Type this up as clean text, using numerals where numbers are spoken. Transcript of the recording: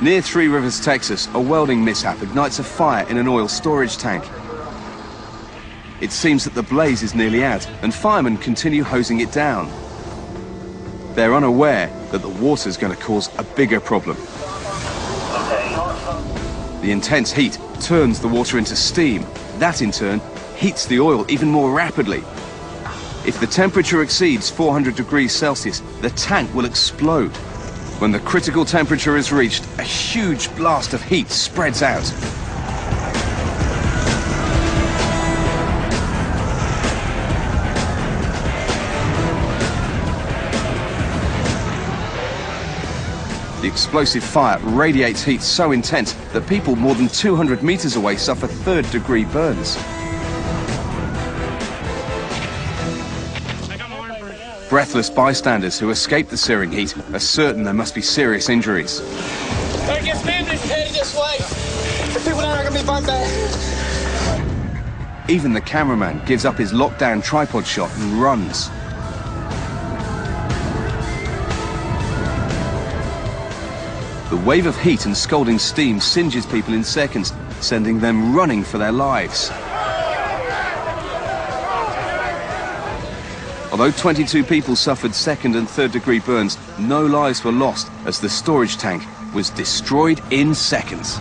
Near Three Rivers, Texas, a welding mishap ignites a fire in an oil storage tank. It seems that the blaze is nearly out, and firemen continue hosing it down. They're unaware that the water's going to cause a bigger problem. The intense heat turns the water into steam. That, in turn, heats the oil even more rapidly. If the temperature exceeds 400 degrees Celsius, the tank will explode. When the critical temperature is reached, a huge blast of heat spreads out. The explosive fire radiates heat so intense that people more than 200 meters away suffer third-degree burns. Breathless bystanders who escape the searing heat are certain there must be serious injuries. Hey, get bandaged, headed this way. The people down there are gonna be burnt bad. Even the cameraman gives up his lockdown tripod shot and runs. The wave of heat and scalding steam singes people in seconds, sending them running for their lives. Although 22 people suffered second and third degree burns, no lives were lost as the storage tank was destroyed in seconds.